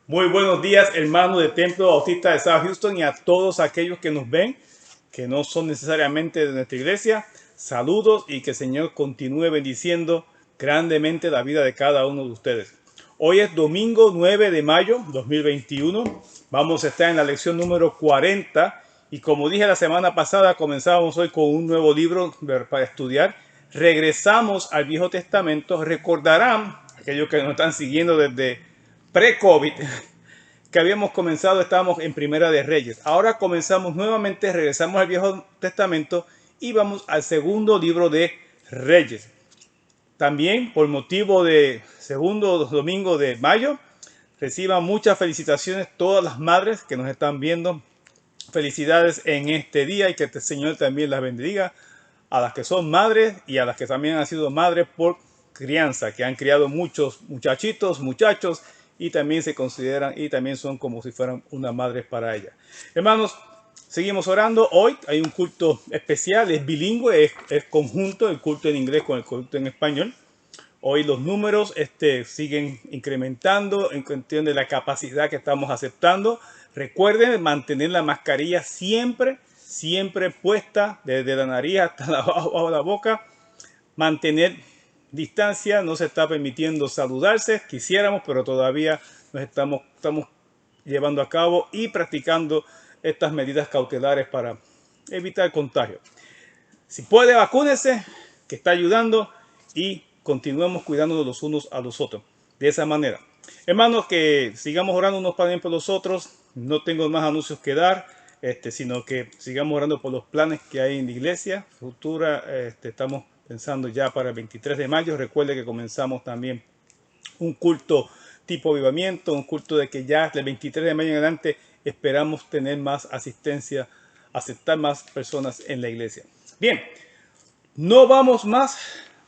Muy buenos días, hermanos del Templo Bautista de South Houston y a todos aquellos que nos ven, que no son necesariamente de nuestra iglesia. Saludos y que el Señor continúe bendiciendo grandemente la vida de cada uno de ustedes. Hoy es domingo 9 de mayo 2021. Vamos a estar en la lección número 40 y como dije la semana pasada, comenzamos hoy con un nuevo libro para estudiar. Regresamos al Viejo Testamento. Recordarán, aquellos que nos están siguiendo desde pre-COVID, que habíamos comenzado, estábamos en Primera de Reyes. Ahora comenzamos nuevamente, regresamos al Viejo Testamento y vamos al segundo libro de Reyes. También por motivo de segundo domingo de mayo, reciban muchas felicitaciones todas las madres que nos están viendo. Felicidades en este día y que el Señor también las bendiga a las que son madres y a las que también han sido madres por crianza, que han criado muchos muchachos y también se consideran y también son como si fueran una madre para ellas. Hermanos, seguimos orando. Hoy hay un culto especial, es bilingüe, es conjunto, el culto en inglés con el culto en español. Hoy los números siguen incrementando en cuestión de la capacidad que estamos aceptando. Recuerden mantener la mascarilla siempre puesta, desde la nariz hasta abajo de la boca. Mantener distancia, no se está permitiendo saludarse. Quisiéramos, pero todavía nos estamos llevando a cabo y practicando estas medidas cautelares para evitar contagio. Si puede, vacúnese, que está ayudando, y continuemos cuidándonos los unos a los otros. De esa manera, hermanos, que sigamos orando unos para por los otros. No tengo más anuncios que dar, sino que sigamos orando por los planes que hay en la iglesia futura. Estamos pensando ya para el 23 de mayo. Recuerde que comenzamos también un culto tipo avivamiento, un culto de que ya del 23 de mayo en adelante esperamos tener más asistencia, aceptar más personas en la iglesia. Bien, no vamos más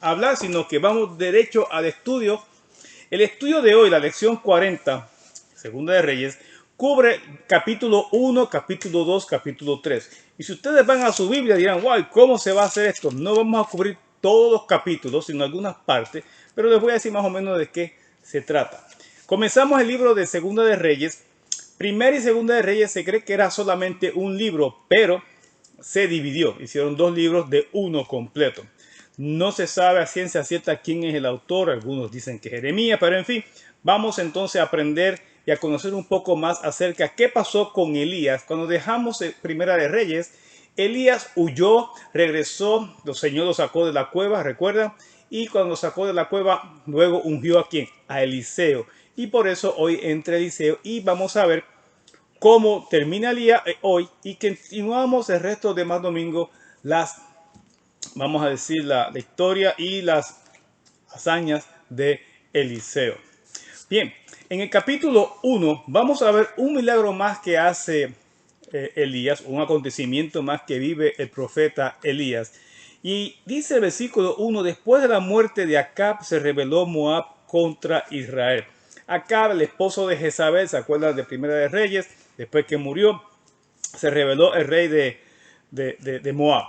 a hablar, sino que vamos derecho al estudio. El estudio de hoy, la lección 40, Segunda de Reyes, cubre capítulo 1, capítulo 2, capítulo 3. Y si ustedes van a su Biblia dirán, wow, ¿cómo se va a hacer esto? No vamos a cubrir todos los capítulos, sino algunas partes, pero les voy a decir más o menos de qué se trata. Comenzamos el libro de Segunda de Reyes. Primera y Segunda de Reyes se cree que era solamente un libro, pero se dividió. Hicieron dos libros de uno completo. No se sabe a ciencia cierta quién es el autor. Algunos dicen que Jeremías, pero en fin, vamos entonces a aprender y a conocer un poco más acerca de qué pasó con Elías. Cuando dejamos Primera de Reyes, Elías huyó, regresó, el Señor lo sacó de la cueva, ¿recuerdan? Y cuando lo sacó de la cueva, luego ungió ¿a quién? A Eliseo. Y por eso hoy entra Eliseo y vamos a ver cómo termina el día hoy y continuamos el resto de más domingo vamos a decir, la historia y las hazañas de Eliseo. Bien, en el capítulo 1 vamos a ver un milagro más que hace Elías, un acontecimiento más que vive el profeta Elías. Y dice el versículo 1, después de la muerte de Acab se rebeló Moab contra Israel. Acab, el esposo de Jezabel, se acuerdan de Primera de Reyes, después que murió, se rebeló el rey de Moab.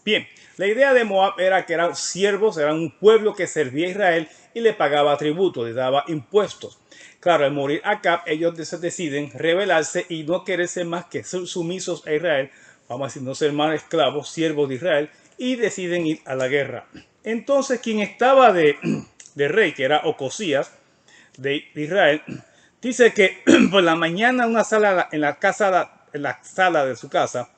Bien, la idea de Moab era que eran siervos, eran un pueblo que servía a Israel y le pagaba tributo, le daba impuestos. Claro, al morir Acab, ellos deciden rebelarse y no querer ser más que sumisos a Israel, vamos a decir, no ser más esclavos, siervos de Israel, y deciden ir a la guerra. Entonces, quien estaba de rey, que era Ocosías, de Israel, dice que por la mañana en la sala de su casa,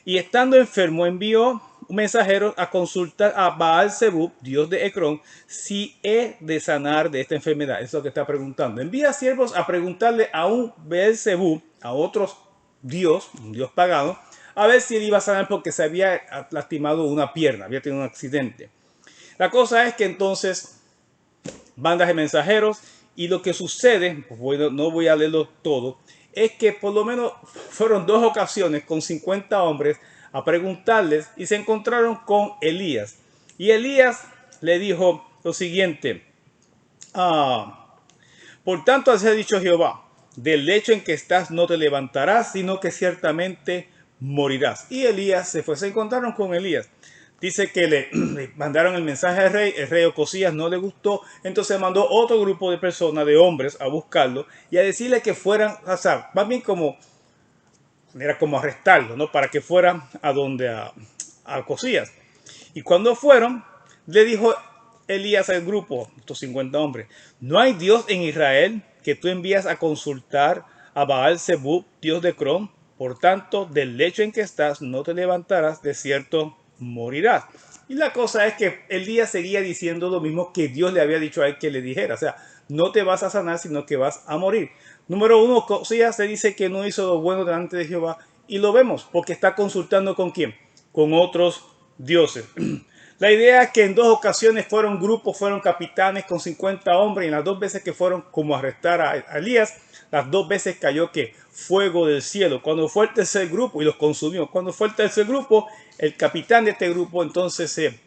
y estando enfermo envió mensajeros a consultar a Baal-Zebub, dios de Ecrón, si he de sanar de esta enfermedad. Eso es lo que está preguntando. Envía siervos a preguntarle a un Baal-Zebub, a otro dios, un dios pagano, a ver si él iba a sanar porque se había lastimado una pierna, había tenido un accidente. La cosa es que entonces bandas de mensajeros y lo que sucede, bueno, no voy a leerlo todo, es que por lo menos fueron dos ocasiones con 50 hombres a preguntarles y se encontraron con Elías. Y Elías le dijo lo siguiente, por tanto así ha dicho Jehová, del lecho en que estás no te levantarás, sino que ciertamente morirás. Y Elías se fue, se encontraron con Elías. Dice que le mandaron el mensaje al rey, el rey Ocosías no le gustó, entonces mandó otro grupo de personas, de hombres, a buscarlo y a decirle que fueran, o sea, más bien como, era como arrestarlo, ¿no? Para que fueran a donde a Ocosías. Y cuando fueron, le dijo Elías al grupo, estos 50 hombres, ¿no hay Dios en Israel que tú envías a consultar a Baal Zebub, Dios de Crom? Por tanto, del lecho en que estás no te levantarás, de cierto morirás. Y la cosa es que Elías seguía diciendo lo mismo que Dios le había dicho a él que le dijera. O sea, no te vas a sanar, sino que vas a morir. Número uno, Ocosías se dice que no hizo lo bueno delante de Jehová. Y lo vemos, porque está consultando con quién, con otros dioses. La idea es que en dos ocasiones fueron grupos, fueron capitanes con 50 hombres, y en las dos veces que fueron como a arrestar a Elías, las dos veces cayó que fuego del cielo. Cuando fue el tercer grupo y los consumió, cuando fue el tercer grupo, el capitán de este grupo entonces se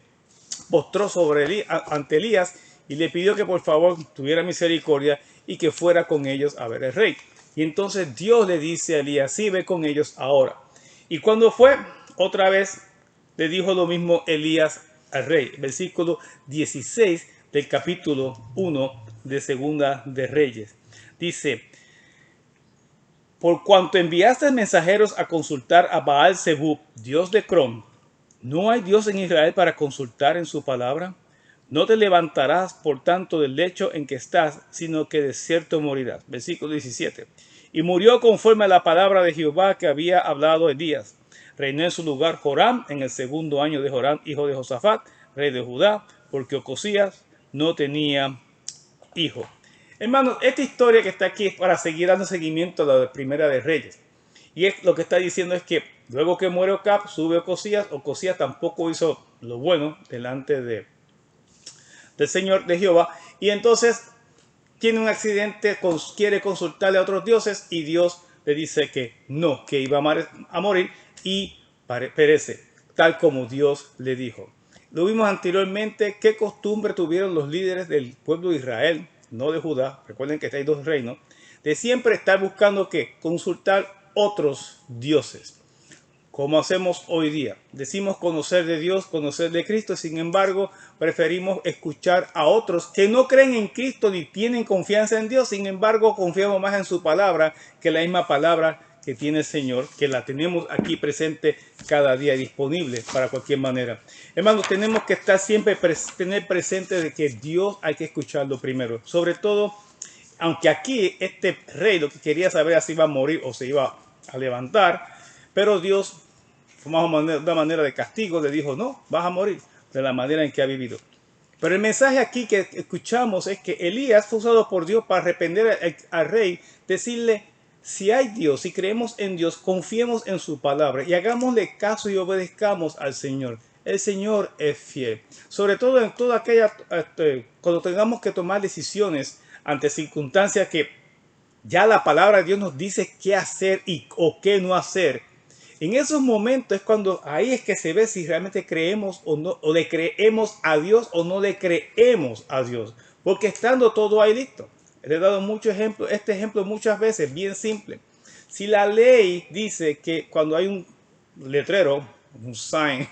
postró ante Elías y le pidió que por favor tuviera misericordia y que fuera con ellos a ver el rey. Y entonces Dios le dice a Elías, sí, ve con ellos ahora. Y cuando fue, otra vez le dijo lo mismo Elías al rey. Versículo 16 del capítulo 1 de Segunda de Reyes. Dice, por cuanto enviaste mensajeros a consultar a Baal Zebub, Dios de Crom, ¿no hay Dios en Israel para consultar en su palabra? No te levantarás, por tanto, del lecho en que estás, sino que de cierto morirás. Versículo 17. Y murió conforme a la palabra de Jehová que había hablado Elías. Reinó en su lugar Joram en el segundo año de Joram, hijo de Josafat, rey de Judá, porque Ocosías no tenía hijo. Hermanos, esta historia que está aquí es para seguir dando seguimiento a la primera de Reyes. Y es, lo que está diciendo es que luego que muere Ocab, sube Ocosías. Ocosías tampoco hizo lo bueno delante del Señor de Jehová. Y entonces tiene un accidente, quiere consultarle a otros dioses y Dios le dice que no, que iba a morir y perece, tal como Dios le dijo. Lo vimos anteriormente, qué costumbre tuvieron los líderes del pueblo de Israel, no de Judá, recuerden que hay dos reinos, de siempre estar buscando que consultar otros dioses. Como hacemos hoy día. Decimos conocer de Dios, conocer de Cristo, sin embargo, preferimos escuchar a otros que no creen en Cristo ni tienen confianza en Dios, sin embargo, confiamos más en su palabra que la misma palabra que tiene el Señor, que la tenemos aquí presente cada día, disponible para cualquier manera. Hermanos, tenemos que estar siempre, tener presente de que Dios hay que escucharlo primero, sobre todo, aunque aquí este rey lo que quería saber si iba a morir o se iba a levantar, pero Dios, más o menos de una manera de castigo, le dijo, no, vas a morir de la manera en que ha vivido. Pero el mensaje aquí que escuchamos es que Elías fue usado por Dios para arrepender al rey, decirle, si hay Dios, si creemos en Dios, confiemos en su palabra y hagámosle caso y obedezcamos al Señor. El Señor es fiel. Sobre todo en toda aquella, cuando tengamos que tomar decisiones ante circunstancias que ya la palabra de Dios nos dice qué hacer o qué no hacer. En esos momentos es cuando ahí es que se ve si realmente creemos o no, o le creemos a Dios o no le creemos a Dios. Porque estando todo ahí listo. Le he dado muchos ejemplos, este ejemplo muchas veces, bien simple. Si la ley dice que cuando hay un letrero, un sign,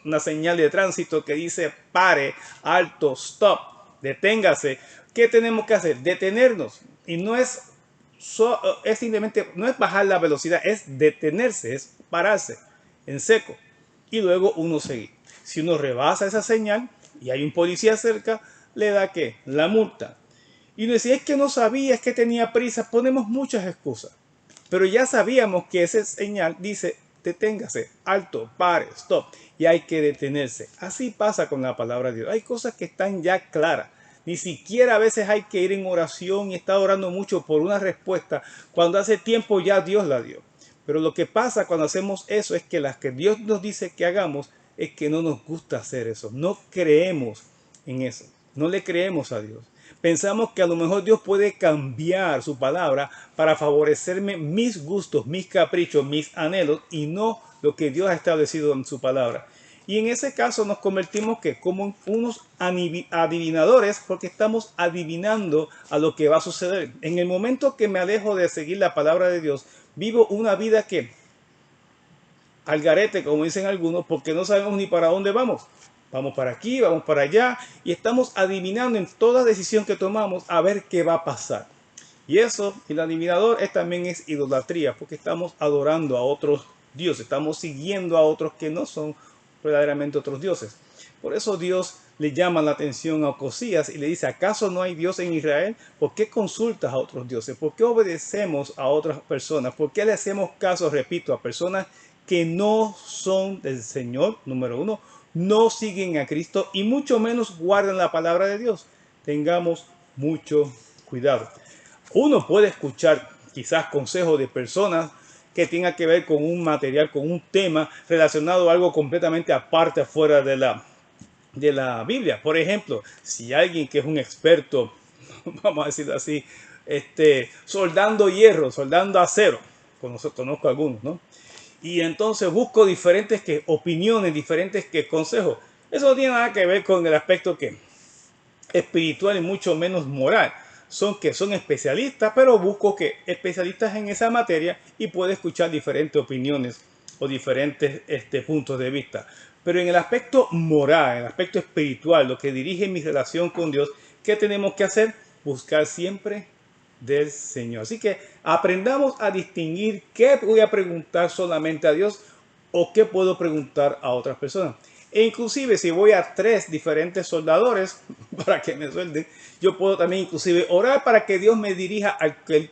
una señal de tránsito que dice pare, alto, stop, deténgase, ¿qué tenemos que hacer? Detenernos. Y no es simplemente, no es bajar la velocidad, es detenerse, es pararse en seco y luego uno seguir. Si uno rebasa esa señal y hay un policía cerca, le da ¿qué? La multa. Y uno dice, es que no sabía, es que tenía prisa, ponemos muchas excusas. Pero ya sabíamos que esa señal dice, deténgase, alto, pare, stop, y hay que detenerse. Así pasa con la palabra de Dios. Hay cosas que están ya claras. Ni siquiera a veces hay que ir en oración y estar orando mucho por una respuesta cuando hace tiempo ya Dios la dio. Pero lo que pasa cuando hacemos eso es que las que Dios nos dice que hagamos es que no nos gusta hacer eso. No creemos en eso. No le creemos a Dios. Pensamos que a lo mejor Dios puede cambiar su palabra para favorecerme mis gustos, mis caprichos, mis anhelos y no lo que Dios ha establecido en su palabra. Y en ese caso nos convertimos que como unos adivinadores porque estamos adivinando a lo que va a suceder. En el momento que me alejo de seguir la palabra de Dios, vivo una vida que al garete, como dicen algunos, porque no sabemos ni para dónde vamos. Vamos para aquí, vamos para allá y estamos adivinando en toda decisión que tomamos a ver qué va a pasar. Y eso, el adivinador, también es idolatría, porque estamos adorando a otros dioses, estamos siguiendo a otros que no son verdaderamente otros dioses. Por eso Dios le llama la atención a Ocosías y le dice, ¿acaso no hay Dios en Israel? ¿Por qué consultas a otros dioses? ¿Por qué obedecemos a otras personas? ¿Por qué le hacemos caso, repito, a personas que no son del Señor, número uno, no siguen a Cristo y mucho menos guardan la palabra de Dios? Tengamos mucho cuidado. Uno puede escuchar quizás consejos de personas que tengan que ver con un material, con un tema relacionado a algo completamente aparte, afuera de la Biblia. Por ejemplo, si alguien que es un experto, vamos a decirlo así, soldando hierro, soldando acero, conozco algunos, ¿no? Y entonces busco diferentes opiniones, diferentes consejos. Eso no tiene nada que ver con el aspecto espiritual y mucho menos moral. Son especialistas, pero busco especialistas en esa materia y puedo escuchar diferentes opiniones o diferentes puntos de vista. Pero en el aspecto moral, en el aspecto espiritual, lo que dirige mi relación con Dios, ¿qué tenemos que hacer? Buscar siempre del Señor. Así que aprendamos a distinguir qué voy a preguntar solamente a Dios o qué puedo preguntar a otras personas. E inclusive si voy a 3 diferentes soldadores para que me suelden, yo puedo también inclusive orar para que Dios me dirija al que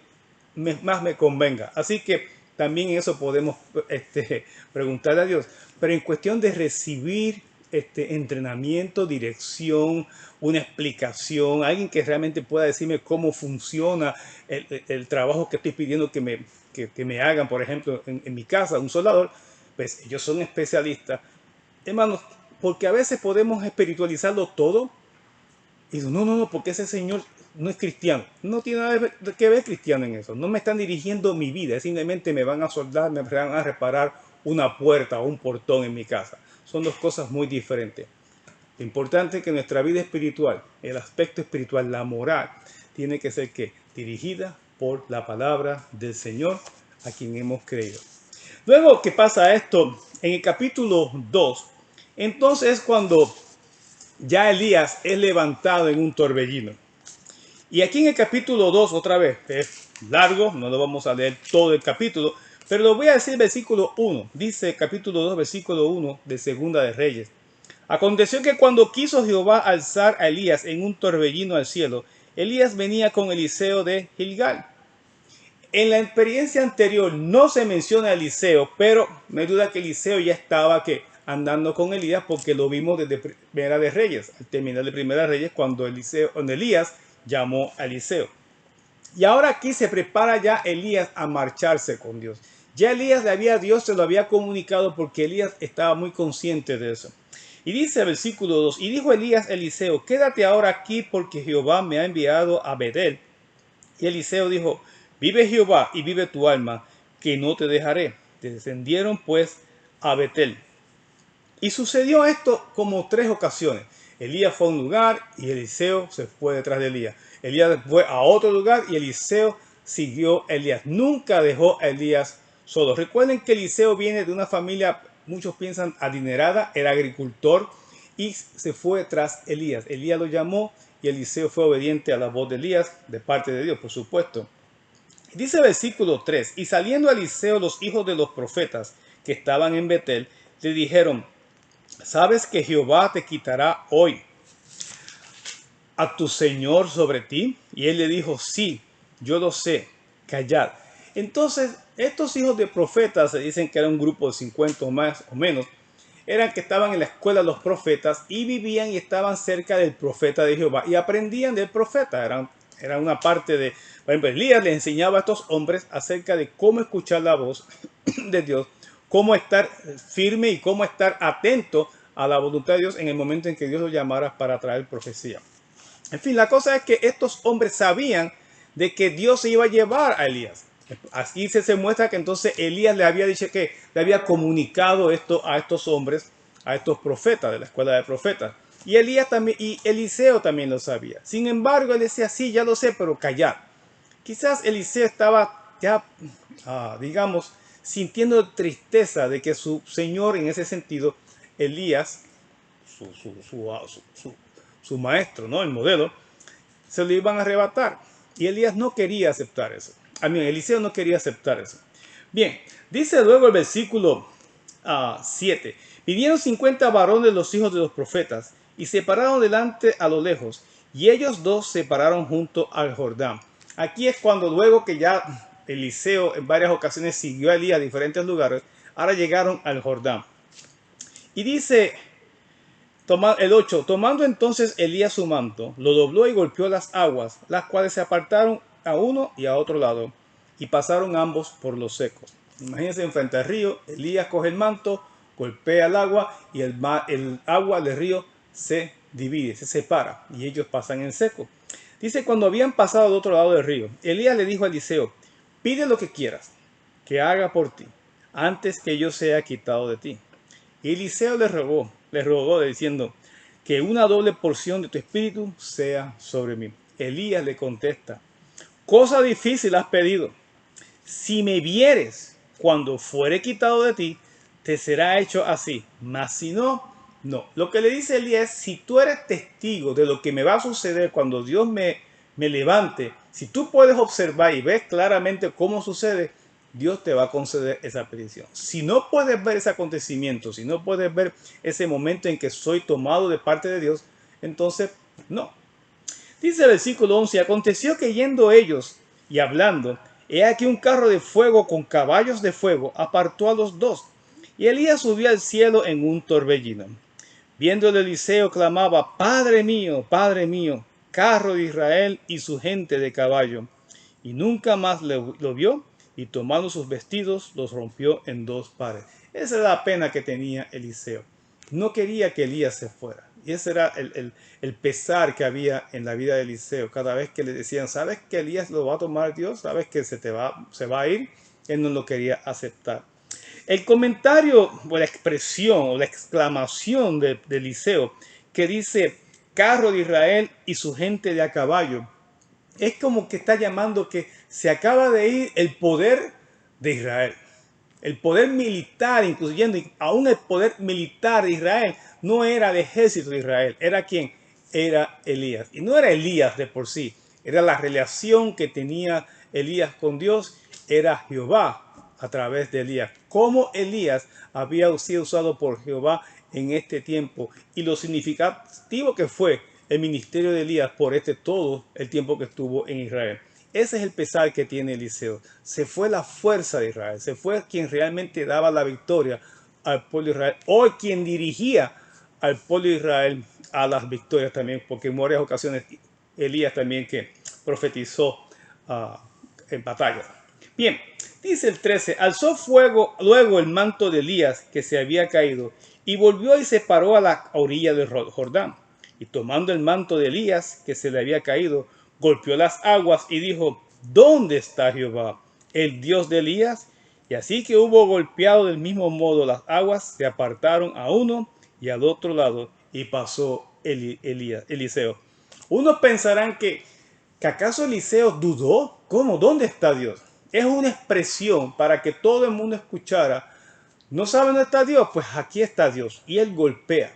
más me convenga. Así que también eso podemos preguntarle a Dios. Pero en cuestión de recibir entrenamiento, dirección, una explicación, alguien que realmente pueda decirme cómo funciona el trabajo que estoy pidiendo que me hagan, por ejemplo, en mi casa, un soldador, pues ellos son especialistas. Hermanos, porque a veces podemos espiritualizarlo todo y digo, no, porque ese señor no es cristiano. No tiene nada que ver cristiano en eso. No me están dirigiendo mi vida. Simplemente me van a soldar, me van a reparar una puerta o un portón en mi casa. Son dos cosas muy diferentes. Lo importante es que nuestra vida espiritual, el aspecto espiritual, la moral, tiene que ser dirigida por la palabra del Señor a quien hemos creído. Luego que pasa esto, en el capítulo 2, entonces cuando ya Elías es levantado en un torbellino. Y aquí en el capítulo 2, otra vez, es largo, no lo vamos a leer todo el capítulo, pero lo voy a decir versículo 1. Dice capítulo 2, versículo 1 de Segunda de Reyes. Aconteció que cuando quiso Jehová alzar a Elías en un torbellino al cielo, Elías venía con Eliseo de Gilgal. En la experiencia anterior no se menciona a Eliseo, pero me duda que Eliseo ya estaba andando con Elías, porque lo vimos desde Primera de Reyes, al terminar de Primera de Reyes, cuando Elías llamó a Eliseo. Y ahora aquí se prepara ya Elías a marcharse con Dios. Ya Dios se lo había comunicado, porque Elías estaba muy consciente de eso. Y dice el versículo 2, y dijo Elías a Eliseo, quédate ahora aquí, porque Jehová me ha enviado a Betel. Y Eliseo dijo, vive Jehová y vive tu alma, que no te dejaré. Descendieron pues a Betel. Y sucedió esto como 3 ocasiones. Elías fue a un lugar y Eliseo se fue detrás de Elías. Elías fue a otro lugar y Eliseo siguió a Elías. Nunca dejó a Elías solo. Recuerden que Eliseo viene de una familia, muchos piensan adinerada, era agricultor y se fue tras Elías. Elías lo llamó y Eliseo fue obediente a la voz de Elías, de parte de Dios, por supuesto. Dice el versículo 3, y saliendo a Eliseo los hijos de los profetas que estaban en Betel, le dijeron, ¿sabes que Jehová te quitará hoy a tu Señor sobre ti? Y él le dijo, sí, yo lo sé, callad. Entonces, estos hijos de profetas, se dicen que era un grupo de 50 o más o menos, eran que estaban en la escuela de los profetas y vivían y estaban cerca del profeta de Jehová y aprendían del profeta. Era una parte de, por ejemplo, Elías les enseñaba a estos hombres acerca de cómo escuchar la voz de Dios, cómo estar firme y cómo estar atento a la voluntad de Dios en el momento en que Dios los llamara para traer profecía. En fin, la cosa es que estos hombres sabían de que Dios se iba a llevar a Elías. Así se muestra que entonces Elías le había dicho, que le había comunicado esto a estos hombres, a estos profetas de la escuela de profetas. Y Elías también, y Eliseo también lo sabía. Sin embargo, él decía, sí, ya lo sé, pero callar. Quizás Eliseo estaba ya, digamos, sintiendo tristeza de que su señor, en ese sentido, Elías, su maestro, ¿no? El modelo, se lo iban a arrebatar. Y Elías no quería aceptar eso. Eliseo no quería aceptar eso. Bien, dice luego el versículo 7. Vinieron 50 varones los hijos de los profetas y se pararon delante a lo lejos. Y ellos dos se pararon junto al Jordán. Aquí es cuando luego que ya Eliseo en varias ocasiones siguió a Elías a diferentes lugares, ahora llegaron al Jordán. Y dice el 8, tomando entonces Elías su manto, lo dobló y golpeó las aguas, las cuales se apartaron a uno y a otro lado, y pasaron ambos por los secos. Imagínense enfrente al río, Elías coge el manto, golpea el agua, y el agua del río se divide, se separa, y ellos pasan en seco. Dice, cuando habían pasado al otro lado del río, Elías le dijo a Eliseo, pide lo que quieras, que haga por ti, antes que yo sea quitado de ti. Y Eliseo le rogó diciendo, que una doble porción de tu espíritu sea sobre mí. Elías le contesta, cosa difícil has pedido. Si me vieres cuando fuere quitado de ti, te será hecho así. Mas si no, no. Lo que le dice Elías es, si tú eres testigo de lo que me va a suceder cuando Dios me levante, si tú puedes observar y ves claramente cómo sucede, Dios te va a conceder esa petición. Si no puedes ver ese acontecimiento, si no puedes ver ese momento en que soy tomado de parte de Dios, entonces no. Dice el versículo 11, aconteció que yendo ellos y hablando, he aquí un carro de fuego con caballos de fuego apartó a los dos, y Elías subió al cielo en un torbellino. Viéndole Eliseo clamaba, Padre mío, carro de Israel y su gente de caballo. Y nunca más lo vio, y tomando sus vestidos los rompió en dos pares. Esa era la pena que tenía Eliseo. No quería que Elías se fuera. Y ese era el pesar que había en la vida de Eliseo. Cada vez que le decían, ¿sabes que Elías lo va a tomar Dios? ¿Sabes que se va a ir? Él no lo quería aceptar. El comentario o la expresión o la exclamación de Eliseo que dice, carro de Israel y su gente de a caballo, es como que está llamando que se acaba de ir el poder de Israel. El poder militar, incluyendo aún el poder militar de Israel, no era el ejército de Israel. ¿Era quién? Era Elías. Y no era Elías de por sí. Era la relación que tenía Elías con Dios. Era Jehová a través de Elías. Cómo Elías había sido usado por Jehová en este tiempo. Y lo significativo que fue el ministerio de Elías por todo el tiempo que estuvo en Israel. Ese es el pesar que tiene Eliseo. Se fue la fuerza de Israel. Se fue quien realmente daba la victoria al pueblo de Israel. O quien dirigía al pueblo de Israel a las victorias también. Porque en varias ocasiones Elías también que profetizó en batalla. Bien, dice el 13. Alzó fuego luego el manto de Elías que se había caído. Y volvió y se paró a la orilla del Jordán. Y tomando el manto de Elías que se le había caído, golpeó las aguas y dijo, ¿dónde está Jehová, el Dios de Elías? Y así que hubo golpeado del mismo modo las aguas, se apartaron a uno y al otro lado, y pasó Eliseo. Unos pensarán que ¿acaso Eliseo dudó? ¿Cómo? ¿Dónde está Dios? Es una expresión para que todo el mundo escuchara. ¿No sabe dónde está Dios? Pues aquí está Dios. Y él golpea.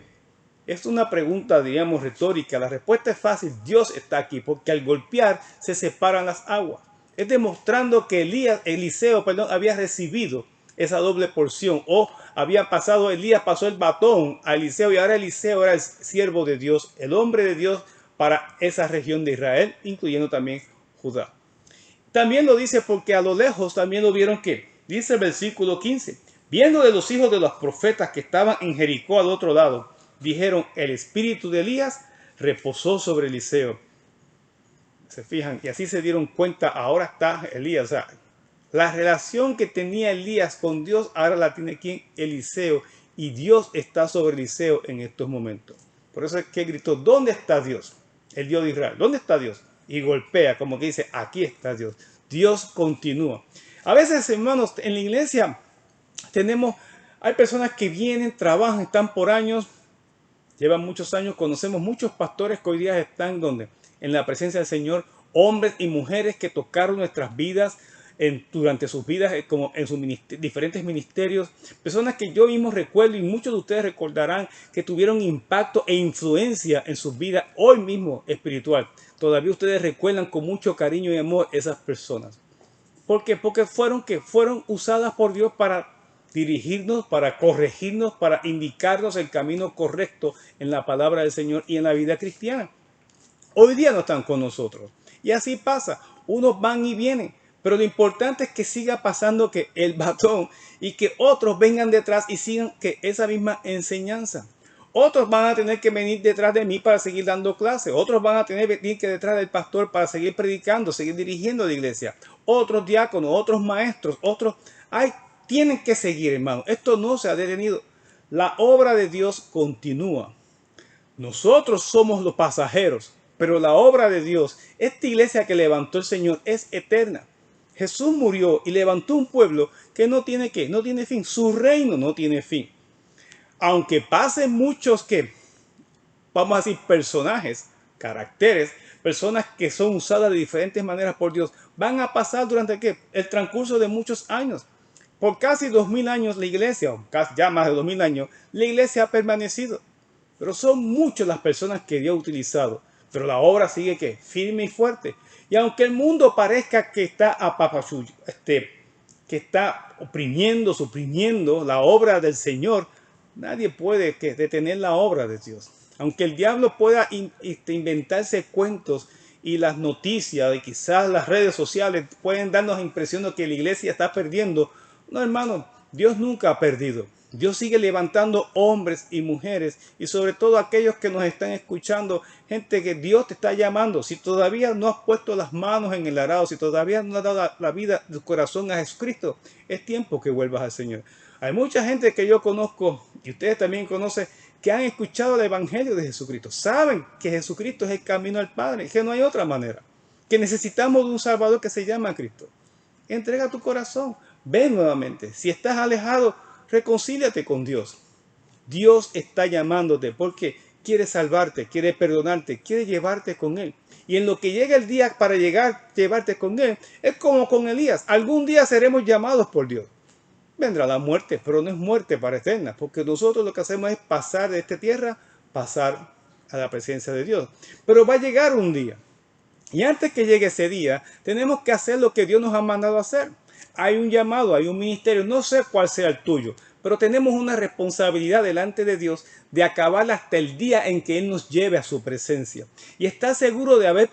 Es una pregunta, digamos, retórica. La respuesta es fácil. Dios está aquí, porque al golpear se separan las aguas. Es demostrando que Eliseo había recibido esa doble porción. O Elías pasó el batón a Eliseo y ahora Eliseo era el siervo de Dios, el hombre de Dios para esa región de Israel, incluyendo también Judá. También lo dice porque a lo lejos también lo vieron que, dice el versículo 15, viendo de los hijos de los profetas que estaban en Jericó al otro lado, dijeron, el espíritu de Elías reposó sobre Eliseo. Se fijan, y así se dieron cuenta, ahora está Elías. O sea, la relación que tenía Elías con Dios, ahora la tiene quien, Eliseo. Y Dios está sobre Eliseo en estos momentos. Por eso es que gritó, ¿dónde está Dios? El Dios de Israel. ¿Dónde está Dios? Y golpea, como que dice, aquí está Dios. Dios continúa. A veces, hermanos, en la iglesia hay personas que vienen, trabajan, están por años, llevan muchos años, conocemos muchos pastores que hoy día están donde, en la presencia del Señor, hombres y mujeres que tocaron nuestras vidas, durante sus vidas, como en sus diferentes ministerios, personas que yo mismo recuerdo y muchos de ustedes recordarán que tuvieron impacto e influencia en sus vidas hoy mismo espiritual. Todavía ustedes recuerdan con mucho cariño y amor esas personas. ¿Por qué? Porque fueron usadas por Dios para dirigirnos, para corregirnos, para indicarnos el camino correcto en la palabra del Señor y en la vida cristiana. Hoy día no están con nosotros. Y así pasa. Unos van y vienen. Pero lo importante es que siga pasando que el batón y que otros vengan detrás y sigan que esa misma enseñanza. Otros van a tener que venir detrás de mí para seguir dando clases. Otros van a tener que venir detrás del pastor para seguir predicando, seguir dirigiendo la iglesia. Otros diáconos, otros maestros, otros... tienen que seguir, hermano. Esto no se ha detenido. La obra de Dios continúa. Nosotros somos los pasajeros, pero la obra de Dios, esta iglesia que levantó el Señor, es eterna. Jesús murió y levantó un pueblo que no tiene ¿qué? No tiene fin. Su reino no tiene fin. Aunque pasen muchos vamos a decir, personajes, caracteres, personas que son usadas de diferentes maneras por Dios, van a pasar durante ¿qué? El transcurso de muchos años. Por casi 2000 años la iglesia, o casi ya más de 2000 años, la iglesia ha permanecido. Pero son muchas las personas que Dios ha utilizado. Pero la obra sigue ¿qué? Firme y fuerte. Y aunque el mundo parezca que está que está oprimiendo, suprimiendo la obra del Señor, nadie puede detener la obra de Dios. Aunque el diablo pueda inventarse cuentos y las noticias y quizás las redes sociales pueden darnos la impresión de que la iglesia está perdiendo. No, hermano, Dios nunca ha perdido. Dios sigue levantando hombres y mujeres y sobre todo aquellos que nos están escuchando, gente que Dios te está llamando. Si todavía no has puesto las manos en el arado, si todavía no has dado la vida de tu corazón a Jesucristo, es tiempo que vuelvas al Señor. Hay mucha gente que yo conozco y ustedes también conocen que han escuchado el Evangelio de Jesucristo. Saben que Jesucristo es el camino al Padre, que no hay otra manera. Que necesitamos de un Salvador que se llama Cristo. Entrega tu corazón. Ven nuevamente. Si estás alejado, reconcíliate con Dios. Dios está llamándote porque quiere salvarte, quiere perdonarte, quiere llevarte con Él. Y en lo que llega el día para llevarte con Él, es como con Elías. Algún día seremos llamados por Dios. Vendrá la muerte, pero no es muerte para eterna, porque nosotros lo que hacemos es pasar de esta tierra, pasar a la presencia de Dios. Pero va a llegar un día. Y antes que llegue ese día, tenemos que hacer lo que Dios nos ha mandado a hacer. Hay un llamado, hay un ministerio, no sé cuál sea el tuyo, pero tenemos una responsabilidad delante de Dios de acabar hasta el día en que Él nos lleve a su presencia. Y estar seguro de haber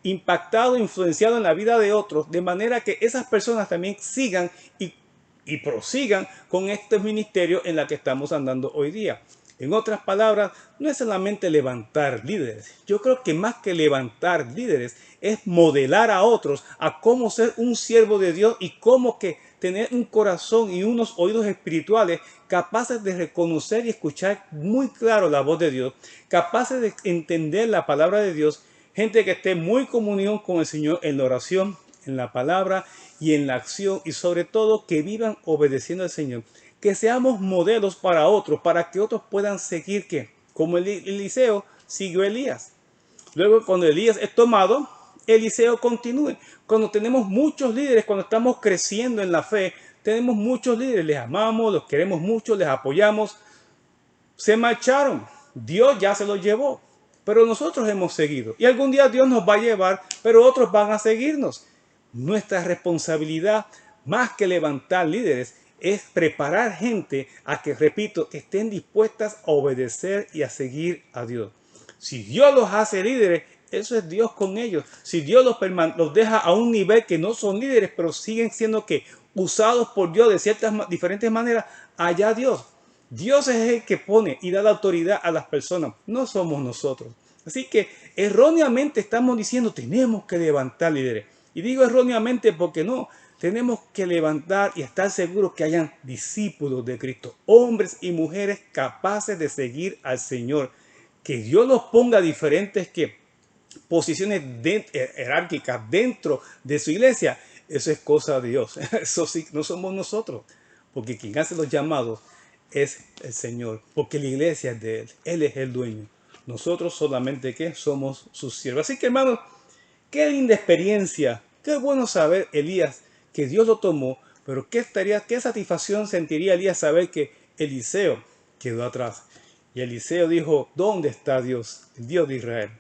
impactado, influenciado en la vida de otros, de manera que esas personas también sigan y prosigan con este ministerio en la que estamos andando hoy día. En otras palabras, no es solamente levantar líderes. Yo creo que más que levantar líderes es modelar a otros a cómo ser un siervo de Dios y cómo tener un corazón y unos oídos espirituales capaces de reconocer y escuchar muy claro la voz de Dios, capaces de entender la palabra de Dios, gente que esté muy en comunión con el Señor en la oración, en la palabra y en la acción y sobre todo que vivan obedeciendo al Señor. Que seamos modelos para otros, para que otros puedan seguir que, como Eliseo siguió a Elías. Luego cuando Elías es tomado, Eliseo continúe. Cuando tenemos muchos líderes, cuando estamos creciendo en la fe, tenemos muchos líderes, les amamos, los queremos mucho, les apoyamos. Se marcharon, Dios ya se los llevó, pero nosotros hemos seguido. Y algún día Dios nos va a llevar, pero otros van a seguirnos. Nuestra responsabilidad, más que levantar líderes, es preparar gente a que, repito, que estén dispuestas a obedecer y a seguir a Dios. Si Dios los hace líderes, eso es Dios con ellos. Si Dios los deja a un nivel que no son líderes, pero siguen siendo usados por Dios de ciertas diferentes maneras, allá Dios. Dios es el que pone y da la autoridad a las personas, no somos nosotros. Así que erróneamente estamos diciendo tenemos que levantar líderes. Y digo erróneamente porque no. Tenemos que levantar y estar seguros que hayan discípulos de Cristo, hombres y mujeres capaces de seguir al Señor. Que Dios los ponga diferentes posiciones jerárquicas dentro de su iglesia. Eso es cosa de Dios. Eso sí, no somos nosotros. Porque quien hace los llamados es el Señor. Porque la iglesia es de Él. Él es el dueño. Nosotros solamente somos sus siervos. Así que hermanos, qué linda experiencia. Qué bueno saber, Elías, que Dios lo tomó, pero qué satisfacción sentiría Elías saber que Eliseo quedó atrás. Y Eliseo dijo, ¿dónde está Dios, el Dios de Israel?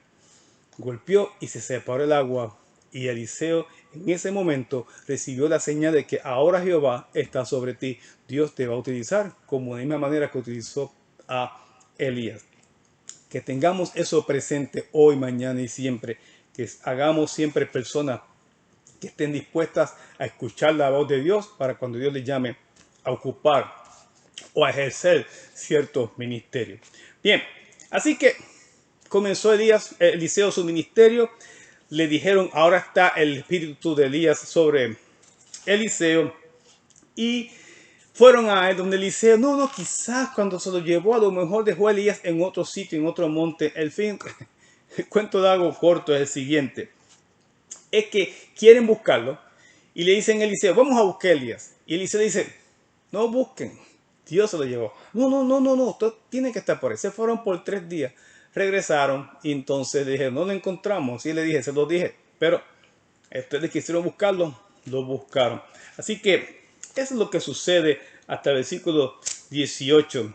Golpeó y se separó el agua. Y Eliseo en ese momento recibió la señal de que ahora Jehová está sobre ti. Dios te va a utilizar como de la misma manera que utilizó a Elías. Que tengamos eso presente hoy, mañana y siempre. Que hagamos siempre personas que estén dispuestas a escuchar la voz de Dios para cuando Dios les llame a ocupar o a ejercer ciertos ministerios. Bien, así que comenzó Eliseo su ministerio. Le dijeron, ahora está el espíritu de Elías sobre Eliseo. Y fueron a donde Eliseo. No, quizás cuando se lo llevó, a lo mejor dejó a Elías en otro sitio, en otro monte. El cuento de algo corto es el siguiente. Es que quieren buscarlo y le dicen a Eliseo, vamos a buscar a Elías. Y Eliseo dice, no busquen, Dios se lo llevó. No, tiene que estar por ahí. Se fueron por 3 días, regresaron y entonces le dije, no lo encontramos. Y le dije, se lo dije, pero ustedes quisieron buscarlo, lo buscaron. Así que eso es lo que sucede hasta el versículo 18.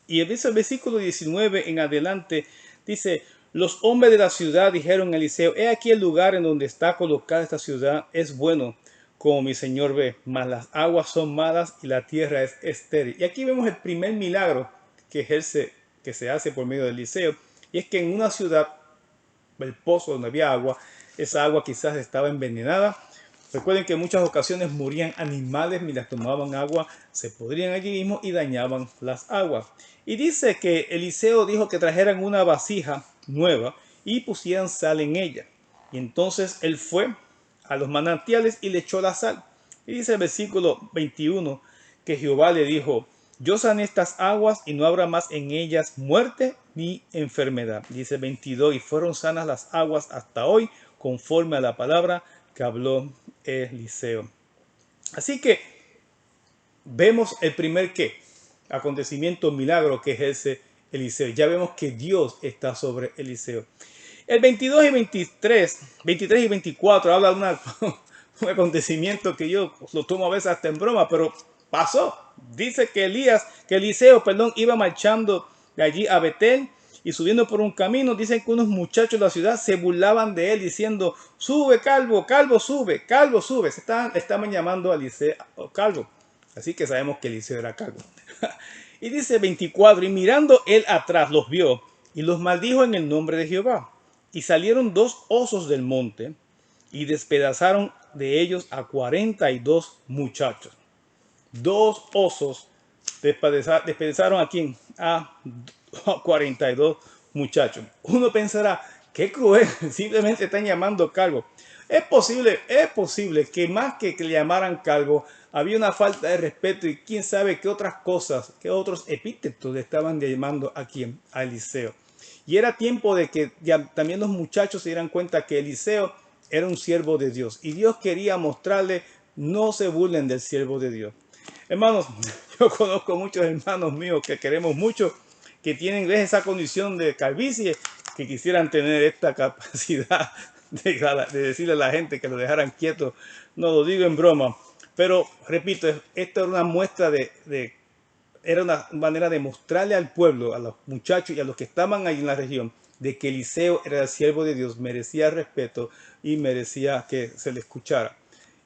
Y el versículo 19 en adelante dice, los hombres de la ciudad dijeron a Eliseo, he aquí el lugar en donde está colocada esta ciudad es bueno, como mi señor ve, mas las aguas son malas y la tierra es estéril. Y aquí vemos el primer milagro que se hace por medio de Eliseo, y es que en una ciudad, el pozo donde había agua, esa agua quizás estaba envenenada. Recuerden que en muchas ocasiones morían animales mientras tomaban agua, se podrían allí mismo y dañaban las aguas. Y dice que Eliseo dijo que trajeran una vasija nueva y pusieran sal en ella. Y entonces él fue a los manantiales y le echó la sal. Y dice el versículo 21 que Jehová le dijo, yo sané estas aguas y no habrá más en ellas muerte ni enfermedad. Dice 22, y fueron sanas las aguas hasta hoy, conforme a la palabra que habló Eliseo. Así que vemos el primer acontecimiento, milagro que ejerce Eliseo. Ya vemos que Dios está sobre Eliseo. El 22 y 23 y 24 habla de un acontecimiento que yo lo tomo a veces hasta en broma, pero pasó. Dice que Eliseo, iba marchando de allí a Betel y subiendo por un camino. Dicen que unos muchachos de la ciudad se burlaban de él diciendo, sube calvo, calvo sube, calvo sube. Estaban llamando a Eliseo calvo. Así que sabemos que Eliseo era calvo. Y dice 24, y mirando él atrás los vio y los maldijo en el nombre de Jehová. Y salieron 2 osos del monte y despedazaron de ellos a 42 muchachos. 2 osos despedazaron a quién? A 42 muchachos. Uno pensará, qué cruel, simplemente están llamando calvo. Es posible que más que le llamaran calvo, había una falta de respeto y quién sabe qué otras cosas, qué otros epítetos le estaban llamando a quién, a Eliseo. Y era tiempo de que ya también los muchachos se dieran cuenta que Eliseo era un siervo de Dios. Y Dios quería mostrarle, no se burlen del siervo de Dios. Hermanos, yo conozco muchos hermanos míos que queremos mucho, que tienen esa condición de calvicie, que quisieran tener esta capacidad de decirle a la gente que lo dejaran quieto. No lo digo en broma, pero repito, esto era una muestra era una manera de mostrarle al pueblo, a los muchachos y a los que estaban ahí en la región, de que Eliseo era el siervo de Dios, merecía respeto y merecía que se le escuchara.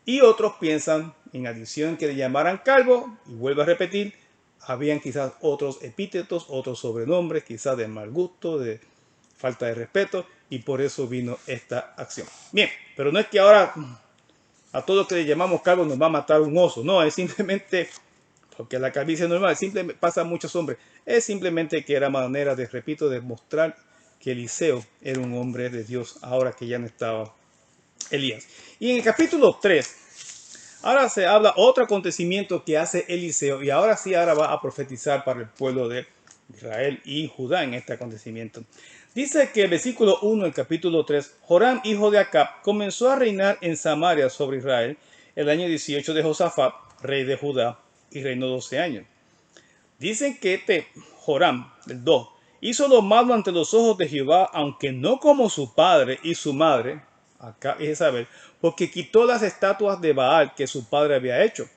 Y otros piensan, en adición, que le llamaran calvo, y vuelvo a repetir, habían quizás otros epítetos, otros sobrenombres, quizás de mal gusto, de falta de respeto, y por eso vino esta acción. Bien, pero no es que ahora a todos que le llamamos calvo nos va a matar un oso, no, es simplemente, porque la calvicie es normal, simplemente pasa a muchos hombres, es simplemente que era manera de, repito, de mostrar que Eliseo era un hombre de Dios, ahora que ya no estaba Elías. Y en el capítulo 3, ahora se habla otro acontecimiento que hace Eliseo, y ahora va a profetizar para el pueblo de Israel y Judá en este acontecimiento. Dice que el versículo 1 del capítulo 3, Joram, hijo de Acab, comenzó a reinar en Samaria sobre Israel el año 18 de Josafat, rey de Judá, y reinó 12 años. Dicen que Joram, el 2, hizo lo malo ante los ojos de Jehová, aunque no como su padre y su madre, Acab y Jezabel, porque quitó las estatuas de Baal que su padre había hecho,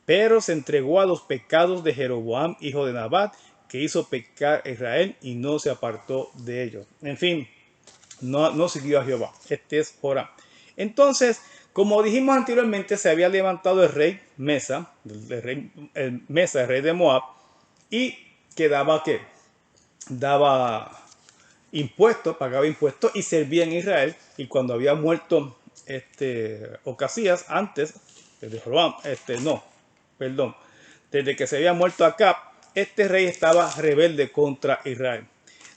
pero se entregó a los pecados de Jeroboam, hijo de Nabat, que hizo pecar a Israel y no se apartó de ellos. En fin, no siguió a Jehová. Este es Joram. Entonces, como dijimos anteriormente, se había levantado el rey Mesa, el rey de Moab, y que daba, ¿qué? Daba impuestos, pagaba impuestos y servía en Israel. Y cuando había muerto Ocasías, antes de Joram, desde que se había muerto Acab, este rey estaba rebelde contra Israel.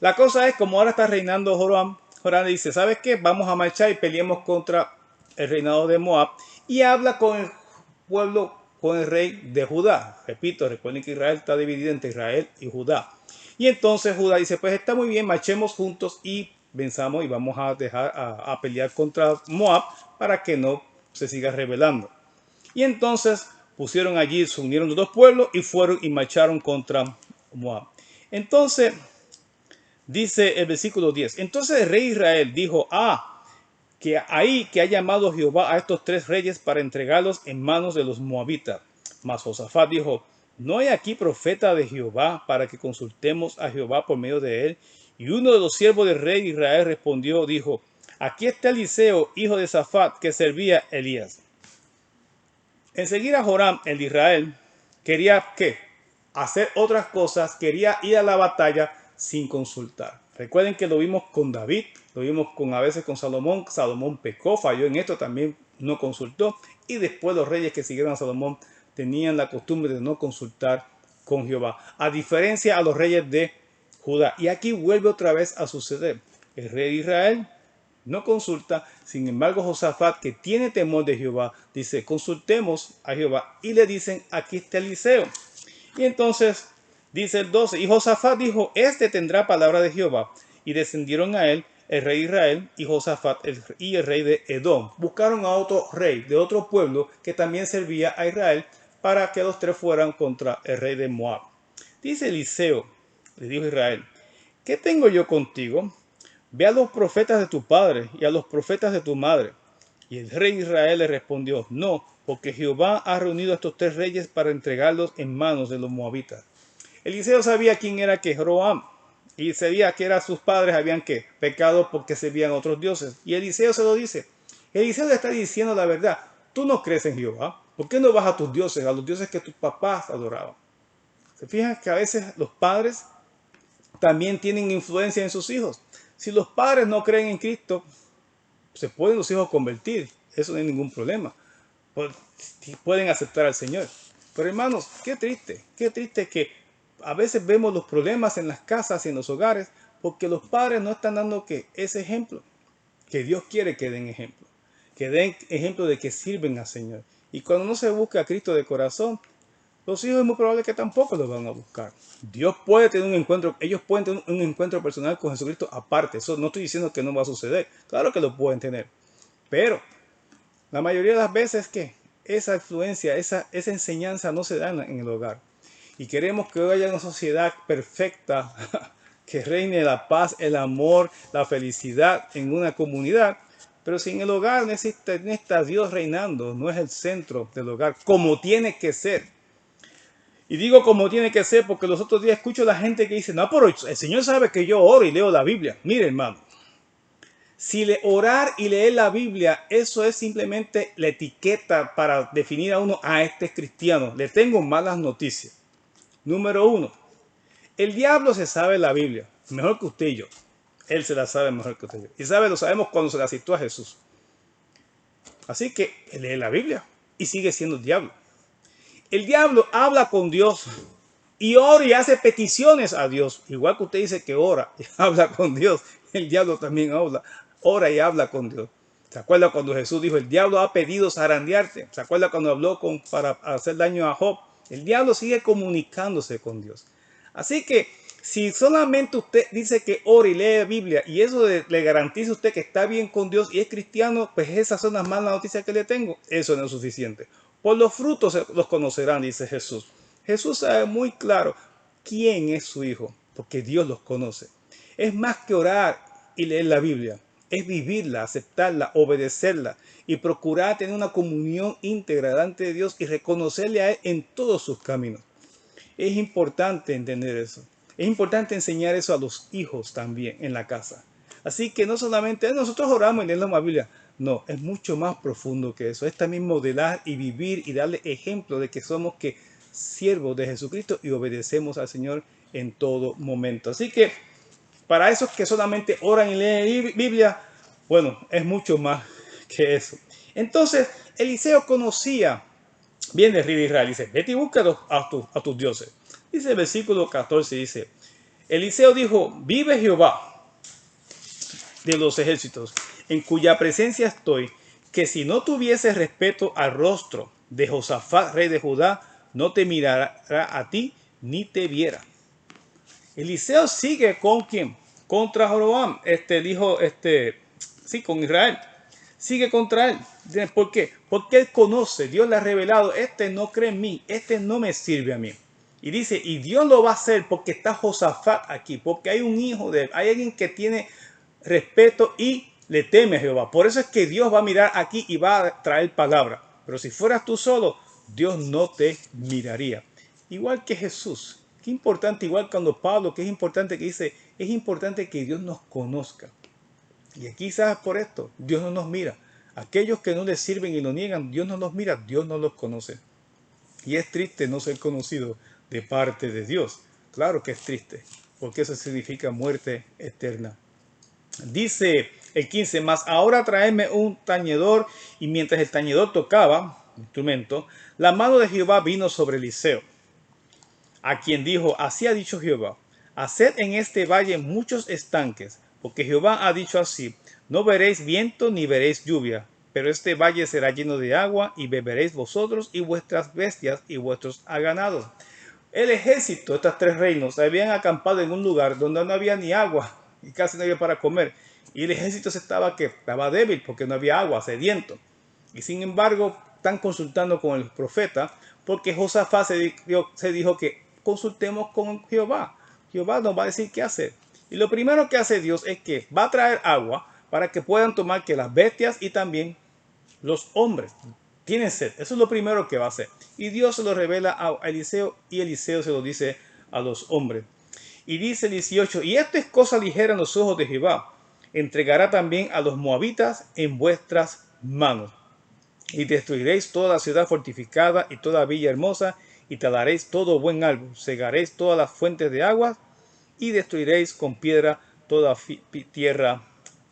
La cosa es, como ahora está reinando Joram, Joram dice, ¿sabes qué? Vamos a marchar y peleemos contra el reinado de Moab, y habla con el pueblo, con el rey de Judá. Repito, recuerden que Israel está dividido entre Israel y Judá. Y entonces Judá dice, pues está muy bien, marchemos juntos y venzamos y vamos a dejar a pelear contra Moab para que no se siga rebelando. Y entonces pusieron allí, se unieron los dos pueblos y fueron y marcharon contra Moab. Entonces, dice el versículo 10, entonces el rey Israel dijo, que ahí que ha llamado Jehová a estos tres reyes para entregarlos en manos de los moabitas. Mas Josafat dijo, ¿no hay aquí profeta de Jehová para que consultemos a Jehová por medio de él? Y uno de los siervos del rey de Israel respondió, dijo, aquí está Eliseo, hijo de Safat, que servía a Elías. Enseguida Joram, el de Israel, quería ¿qué? Hacer otras cosas, quería ir a la batalla sin consultar. Recuerden que lo vimos con David, lo vimos a veces con Salomón. Salomón pecó, falló en esto, también no consultó. Y después los reyes que siguieron a Salomón tenían la costumbre de no consultar con Jehová, a diferencia a los reyes de Judá. Y aquí vuelve otra vez a suceder. El rey de Israel no consulta, sin embargo Josafat, que tiene temor de Jehová, dice, consultemos a Jehová, y le dicen, aquí está Eliseo. Y entonces dice el 12, y Josafat dijo, este tendrá palabra de Jehová, y descendieron a él el rey de Israel y Josafat y el rey de Edom. Buscaron a otro rey de otro pueblo que también servía a Israel para que los tres fueran contra el rey de Moab. Dice Eliseo, le dijo Israel, ¿qué tengo yo contigo? Ve a los profetas de tu padre y a los profetas de tu madre. Y el rey de Israel le respondió, no, porque Jehová ha reunido a estos tres reyes para entregarlos en manos de los moabitas. Eliseo sabía quién era que Jeroboam, y sabía que eran sus padres, habían que pecado porque servían a otros dioses. Y Eliseo se lo dice. Eliseo le está diciendo la verdad. Tú no crees en Jehová. ¿Por qué no vas a tus dioses, a los dioses que tus papás adoraban? Se fijan que a veces los padres también tienen influencia en sus hijos. Si los padres no creen en Cristo, se pueden los hijos convertir. Eso no hay ningún problema. Pueden aceptar al Señor. Pero hermanos, qué triste que a veces vemos los problemas en las casas y en los hogares porque los padres no están dando ese ejemplo. Que Dios quiere que den ejemplo. Que den ejemplo de que sirven al Señor. Y cuando no se busca a Cristo de corazón, los hijos es muy probable que tampoco lo van a buscar. Dios puede tener un encuentro, ellos pueden tener un encuentro personal con Jesucristo aparte. Eso no estoy diciendo que no va a suceder. Claro que lo pueden tener. Pero la mayoría de las veces que esa influencia, esa enseñanza no se da en el hogar. Y queremos que hoy haya una sociedad perfecta, que reine la paz, el amor, la felicidad en una comunidad. Pero si en el hogar no está Dios reinando, no es el centro del hogar, como tiene que ser. Y digo como tiene que ser porque los otros días escucho a la gente que dice, no, pero el Señor sabe que yo oro y leo la Biblia. Mire, hermano, si orar y leer la Biblia, eso es simplemente la etiqueta para definir a uno, este es cristiano. Le tengo malas noticias. Número uno, el diablo se sabe la Biblia, mejor que usted y yo. Él se la sabe mejor que usted y yo. Y lo sabemos cuando se la citó a Jesús. Así que él lee la Biblia y sigue siendo el diablo. El diablo habla con Dios y ora y hace peticiones a Dios. Igual que usted dice que ora y habla con Dios, el diablo también ora y habla con Dios. ¿Se acuerda cuando Jesús dijo, el diablo ha pedido zarandearte? ¿Se acuerda cuando habló para hacer daño a Job? El diablo sigue comunicándose con Dios. Así que si solamente usted dice que ora y lee la Biblia y eso le garantiza a usted que está bien con Dios y es cristiano, pues esas son las malas noticias que le tengo. Eso no es suficiente. Por los frutos los conocerán, dice Jesús. Jesús sabe muy claro quién es su hijo, porque Dios los conoce. Es más que orar y leer la Biblia. es vivirla, aceptarla, obedecerla y procurar tener una comunión íntegra delante de Dios y reconocerle a Él en todos sus caminos. Es importante entender eso. Es importante enseñar eso a los hijos también en la casa. Así que no solamente nosotros oramos y leemos la Biblia. No, es mucho más profundo que eso. Es también modelar y vivir y darle ejemplo de que somos siervos de Jesucristo y obedecemos al Señor en todo momento. Así que para esos que solamente oran y leen Biblia, bueno, es mucho más que eso. Entonces, Eliseo conocía bien el rey de Israel. Dice, vete y busca a tus dioses. Dice el versículo 14, dice, Eliseo dijo, vive Jehová de los ejércitos, en cuya presencia estoy, que si no tuviese respeto al rostro de Josafat, rey de Judá, no te mirará a ti ni te viera. Eliseo sigue con quién? Contra Jeroboam, con Israel. Sigue contra él. ¿Por qué? Porque él conoce, Dios le ha revelado, este no cree en mí, este no me sirve a mí. Y dice, y Dios lo va a hacer porque está Josafat aquí, porque hay un hijo de él, hay alguien que tiene respeto y le teme a Jehová. Por eso es que Dios va a mirar aquí y va a traer palabra. Pero si fueras tú solo, Dios no te miraría. Igual que Jesús. Qué importante, igual cuando Pablo, que es importante que dice, es importante que Dios nos conozca. Y aquí sabes por esto, Dios no nos mira. Aquellos que no le sirven y lo niegan, Dios no los mira, Dios no los conoce. Y es triste no ser conocido de parte de Dios. Claro que es triste, porque eso significa muerte eterna. Dice el 15, mas ahora traedme un tañedor, y mientras el tañedor tocaba, instrumento, la mano de Jehová vino sobre Eliseo, a quien dijo, así ha dicho Jehová, haced en este valle muchos estanques, porque Jehová ha dicho así, no veréis viento ni veréis lluvia, pero este valle será lleno de agua, y beberéis vosotros y vuestras bestias y vuestros ganados. El ejército, estos tres reinos, habían acampado en un lugar donde no había ni agua y casi no había para comer. Y el ejército estaba débil porque no había agua, sediento. Y sin embargo, están consultando con el profeta porque Josafat se dijo que consultemos con Jehová. Jehová nos va a decir qué hacer. Y lo primero que hace Dios es que va a traer agua para que puedan tomar que las bestias y también los hombres tienen sed. Eso es lo primero que va a hacer. Y Dios se lo revela a Eliseo y Eliseo se lo dice a los hombres. Y dice el 18, y esto es cosa ligera en los ojos de Jehová. Entregará también a los moabitas en vuestras manos. Y destruiréis toda la ciudad fortificada y toda villa hermosa, y talaréis todo buen árbol, cegaréis todas las fuentes de agua, y destruiréis con piedra toda tierra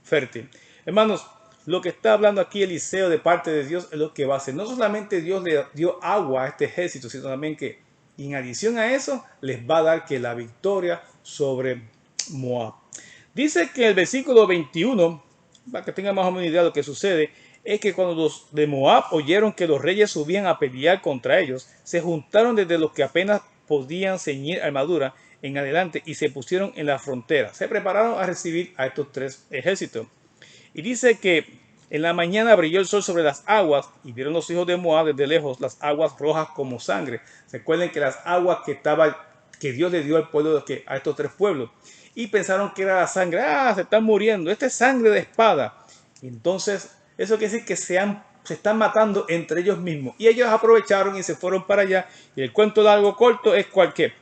fértil. Hermanos, lo que está hablando aquí Eliseo de parte de Dios es lo que va a hacer. No solamente Dios le dio agua a este ejército, sino también que en adición a eso les va a dar que la victoria sobre Moab. Dice que el versículo 21, para que tengan más o menos idea de lo que sucede, es que cuando los de Moab oyeron que los reyes subían a pelear contra ellos, se juntaron desde los que apenas podían ceñir armadura en adelante y se pusieron en la frontera. Se prepararon a recibir a estos tres ejércitos. Y dice que en la mañana brilló el sol sobre las aguas y vieron los hijos de Moab desde lejos las aguas rojas como sangre. Recuerden que las aguas que Dios le dio al pueblo, a estos tres pueblos, y pensaron que era la sangre. Se están muriendo. Esta es sangre de espada. Y entonces, eso quiere decir que se están matando entre ellos mismos. Y ellos aprovecharon y se fueron para allá. Y el cuento largo corto es cualquier.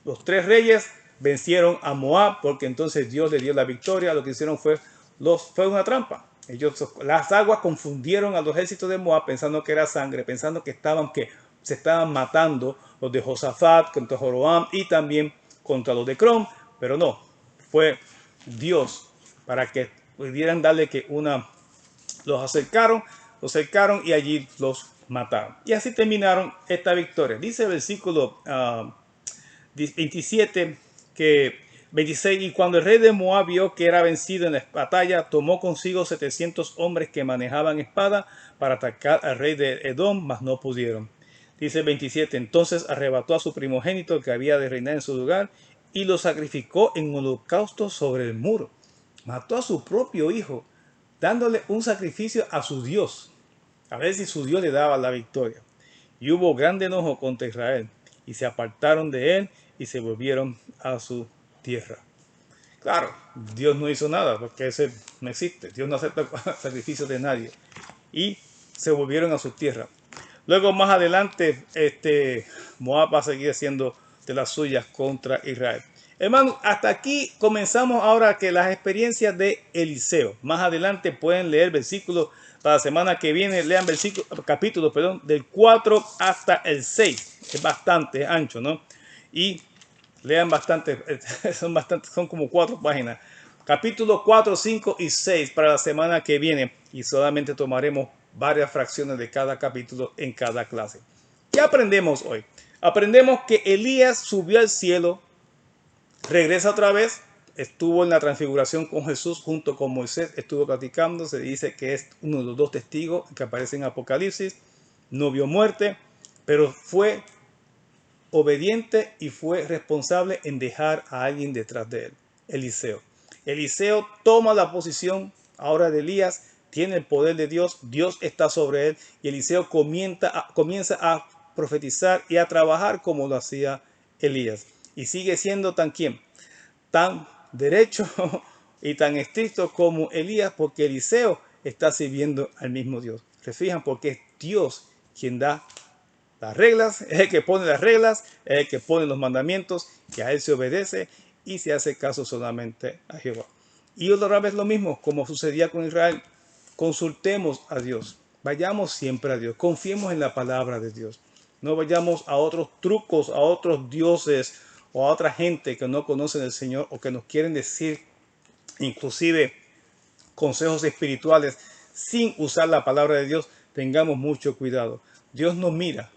Los tres reyes vencieron a Moab porque entonces Dios le dio la victoria. Lo que hicieron fue una trampa. Las aguas confundieron a los ejércitos de Moab pensando que era sangre, pensando que se estaban matando los de Josafat contra Jeroboam y también contra los de Crom, pero no, fue Dios para que pudieran darle los cercaron y allí los mataron. Y así terminaron esta victoria. Dice el versículo 27 que 26, y cuando el rey de Moab vio que era vencido en la batalla, tomó consigo 700 hombres que manejaban espada para atacar al rey de Edom, mas no pudieron. Dice 27, entonces arrebató a su primogénito que había de reinar en su lugar y lo sacrificó en holocausto sobre el muro. Mató a su propio hijo, dándole un sacrificio a su Dios, a ver si su Dios le daba la victoria. Y hubo grande enojo contra Israel, y se apartaron de él y se volvieron a su tierra. Claro, Dios no hizo nada porque ese no existe. Dios no acepta sacrificios de nadie. Y se volvieron a su tierra. Luego más adelante, Moab va a seguir siendo de las suyas contra Israel. Hermanos, hasta aquí comenzamos ahora que las experiencias de Eliseo. Más adelante pueden leer versículos para la semana que viene. Lean capítulos, del 4 hasta el 6. Es bastante ancho, ¿no? Y lean bastante, son como 4 páginas. Capítulos 4, 5 y 6 para la semana que viene. Y solamente tomaremos varias fracciones de cada capítulo en cada clase. ¿Qué aprendemos hoy? Aprendemos que Elías subió al cielo, regresa otra vez, estuvo en la transfiguración con Jesús junto con Moisés, estuvo platicando, se dice que es uno de los 2 testigos que aparecen en Apocalipsis, no vio muerte, pero fue obediente y fue responsable en dejar a alguien detrás de él, Eliseo. Eliseo toma la posición ahora de Elías, tiene el poder de Dios, Dios está sobre él y Eliseo comienza a profetizar y a trabajar como lo hacía Elías. Y sigue siendo tan derecho y tan estricto como Elías, porque Eliseo está sirviendo al mismo Dios. ¿Se fijan? Porque es Dios quien da las reglas, es el que pone las reglas, es el que pone los mandamientos, que a él se obedece y se hace caso solamente a Jehová. Y otra vez lo mismo, como sucedía con Israel, consultemos a Dios, vayamos siempre a Dios, confiemos en la palabra de Dios, no vayamos a otros trucos, a otros dioses o a otra gente que no conocen al Señor o que nos quieren decir inclusive consejos espirituales sin usar la palabra de Dios. Tengamos mucho cuidado. Dios nos mira.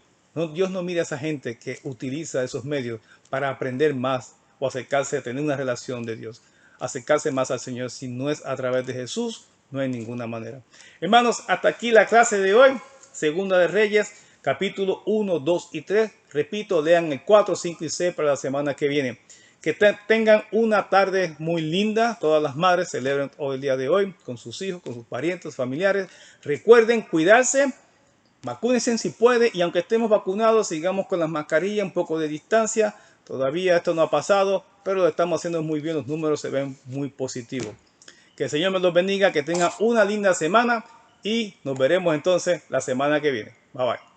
Dios no mira a esa gente que utiliza esos medios para aprender más o acercarse a tener una relación de Dios. Acercarse más al Señor, si no es a través de Jesús, no hay ninguna manera. Hermanos, hasta aquí la clase de hoy. Segunda de Reyes, capítulo 1, 2 y 3. Repito, lean el 4, 5 y 6 para la semana que viene. Que tengan una tarde muy linda. Todas las madres celebran hoy el día de hoy con sus hijos, con sus parientes, familiares. Recuerden cuidarse. Vacúnense si puede y aunque estemos vacunados, sigamos con las mascarillas, un poco de distancia. Todavía esto no ha pasado, pero lo estamos haciendo muy bien. Los números se ven muy positivos. Que el Señor me los bendiga, que tengan una linda semana y nos veremos entonces la semana que viene. Bye bye.